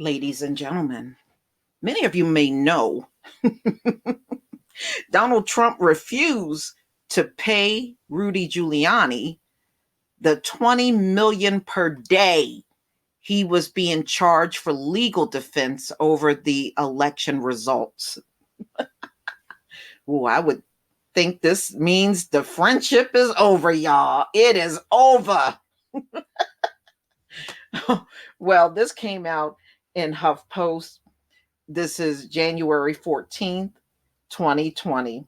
Ladies and gentlemen, many of you may know Donald Trump refused to pay Rudy Giuliani the 20 million per day he was being charged for legal defense over the election results. Ooh, I would think this means the friendship is over, y'all. It is over. Well, this came out in HuffPost. This is January 14th, 2020.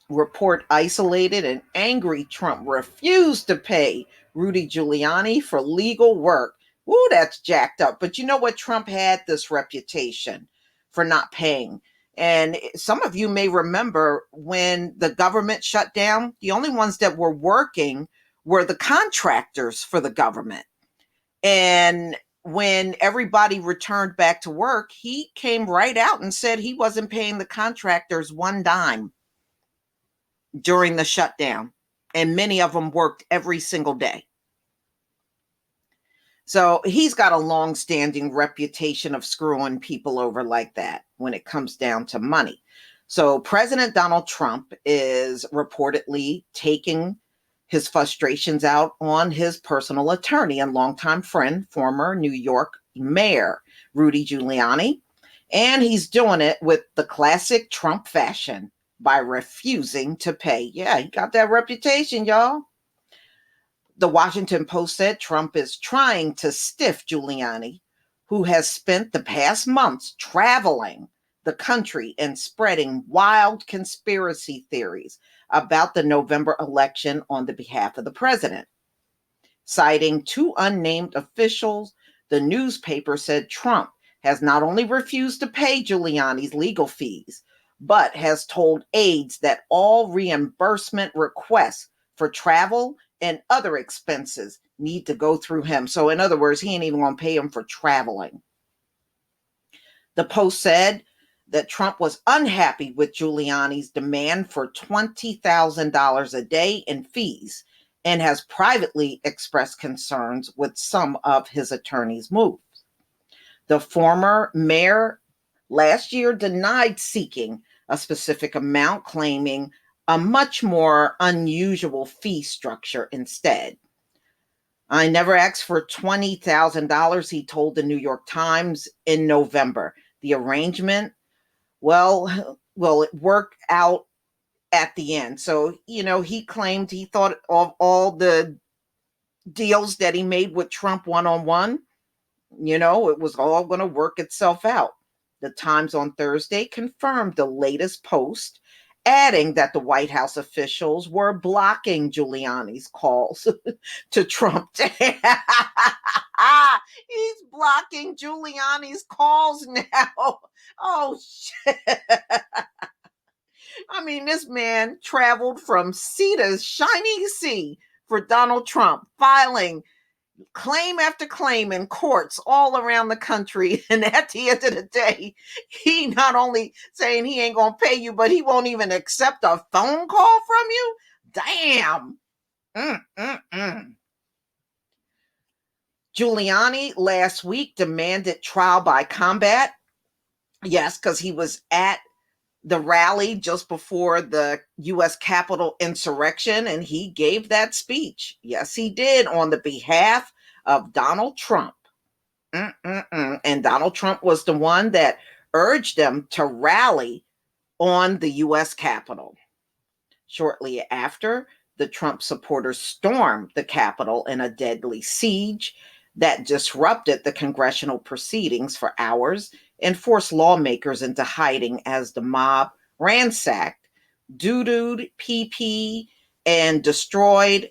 Report isolated and angry Trump refused to pay Rudy Giuliani for legal work. Woo, that's jacked up. But you know what? Trump had this reputation for not paying. And some of you may remember when the government shut down, the only ones that were working were the contractors for the government. And when everybody returned back to work, he came right out and said he wasn't paying the contractors one dime during the shutdown, and many of them worked every single day. So he's got a long-standing reputation of screwing people over like that when it comes down to money. So President Donald Trump is reportedly taking his frustrations out on his personal attorney and longtime friend, former New York Mayor Rudy Giuliani. And he's doing it with the classic Trump fashion by refusing to pay. Yeah, he got that reputation, y'all. The Washington Post said Trump is trying to stiff Giuliani, who has spent the past months traveling the country and spreading wild conspiracy theories about the November election on the behalf of the president. Citing two unnamed officials, the newspaper said Trump has not only refused to pay Giuliani's legal fees, but has told aides that all reimbursement requests for travel and other expenses need to go through him. So in other words, he ain't even going to pay him for traveling. The Post said that Trump was unhappy with Giuliani's demand for $20,000 a day in fees and has privately expressed concerns with some of his attorney's moves. The former mayor last year denied seeking a specific amount, claiming a much more unusual fee structure instead. I never asked for $20,000, he told the New York Times in November. The arrangement, well, it worked out at the end. So, he claimed he thought of all the deals that he made with Trump one-on-one, it was all going to work itself out. The Times on Thursday confirmed the latest post, adding that the White House officials were blocking Giuliani's calls to Trump. He's blocking Giuliani's calls now. Oh, shit. I mean, this man traveled from sea to shining sea for Donald Trump, filing claim after claim in courts all around the country. And at the end of the day, he not only saying he ain't going to pay you, but he won't even accept a phone call from you. Damn. Giuliani last week demanded trial by combat. Yes, because he was at the rally just before the U.S. Capitol insurrection, and he gave that speech. Yes, he did, on the behalf of Donald Trump. And Donald Trump was the one that urged them to rally on the U.S. Capitol. Shortly after, the Trump supporters stormed the Capitol in a deadly siege that disrupted the congressional proceedings for hours and forced lawmakers into hiding as the mob ransacked, doo-dooed PP, and destroyed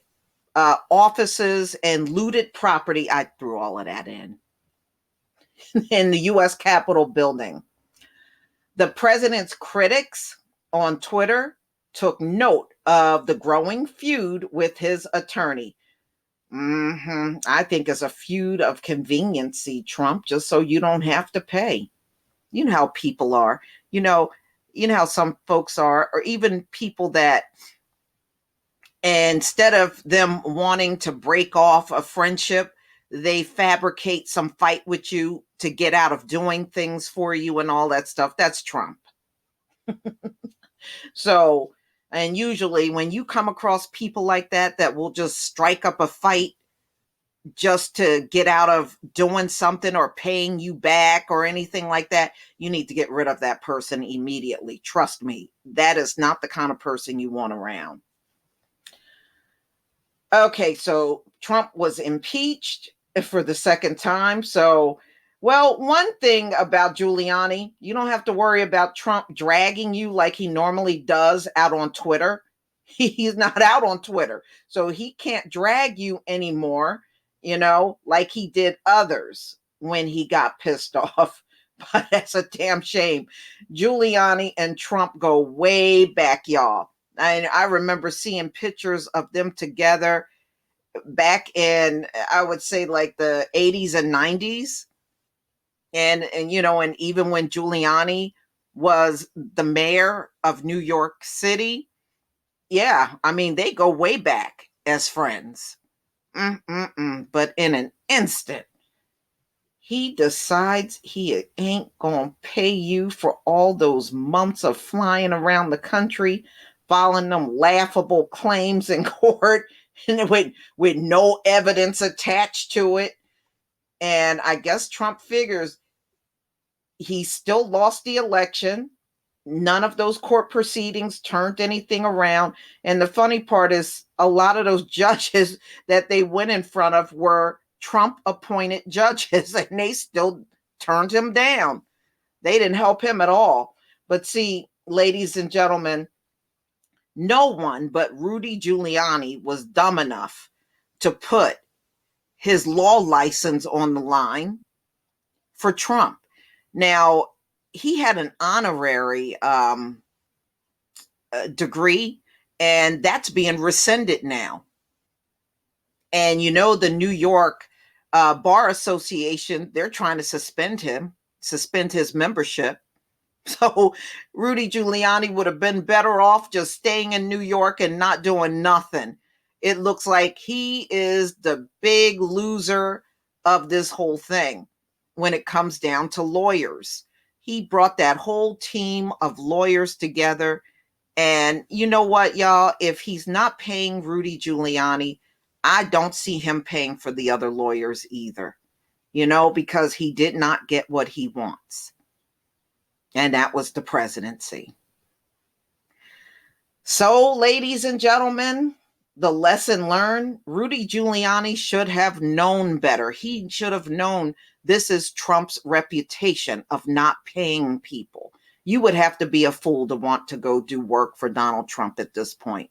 offices and looted property. I threw all of that in the U.S. Capitol building. The president's critics on Twitter took note of the growing feud with his attorney. I think it's a feud of conveniency, Trump, just so you don't have to pay. You know how people are. You know how some folks are, or even people that, instead of them wanting to break off a friendship, they fabricate some fight with you to get out of doing things for you and all that stuff. That's Trump. So, and usually when you come across people like that will just strike up a fight just to get out of doing something or paying you back or anything like that, you need to get rid of that person immediately. Trust me, that is not the kind of person you want around. Okay, so Trump was impeached for the second time. So, well, one thing about Giuliani, you don't have to worry about Trump dragging you like he normally does out on Twitter. He's not out on Twitter. So he can't drag you anymore, like he did others when he got pissed off. But that's a damn shame. Giuliani and Trump go way back, y'all. I remember seeing pictures of them together back in, I would say, like the 80s and 90s. And even when Giuliani was the mayor of New York City, yeah, I mean, they go way back as friends. But in an instant, he decides he ain't gonna pay you for all those months of flying around the country, filing them laughable claims in court, and with no evidence attached to it. And I guess Trump figures he still lost the election. None of those court proceedings turned anything around. And the funny part is, a lot of those judges that they went in front of were Trump appointed judges, and they still turned him down. They didn't help him at all. But see, ladies and gentlemen, no one but Rudy Giuliani was dumb enough to put his law license on the line for Trump. Now, he had an honorary degree, and that's being rescinded now. And the New York Bar Association, they're trying to suspend his membership. So Rudy Giuliani would have been better off just staying in New York and not doing nothing. It looks like he is the big loser of this whole thing when it comes down to lawyers. He brought that whole team of lawyers together. And you know what, y'all? If he's not paying Rudy Giuliani, I don't see him paying for the other lawyers either, because he did not get what he wants. And that was the presidency. So, ladies and gentlemen, the lesson learned, Rudy Giuliani should have known better. He should have known this is Trump's reputation of not paying people. You would have to be a fool to want to go do work for Donald Trump at this point.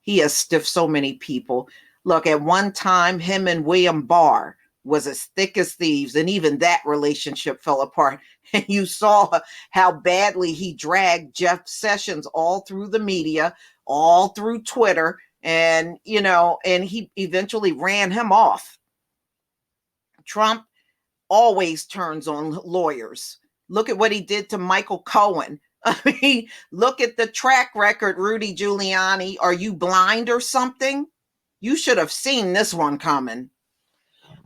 He has stiffed so many people. Look, at one time, him and William Barr was as thick as thieves, and even that relationship fell apart. And you saw how badly he dragged Jeff Sessions all through the media, all through Twitter, and he eventually ran him off. Trump always turns on lawyers. Look at what he did to Michael Cohen. I mean, look at the track record, Rudy Giuliani. Are you blind or something? You should have seen this one coming.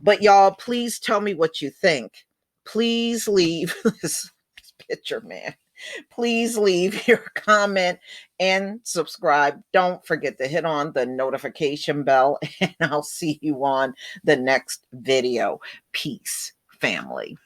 But y'all, please tell me what you think. Please leave this picture, man. Please leave your comment and subscribe. Don't forget to hit on the notification bell, and I'll see you on the next video. Peace, family.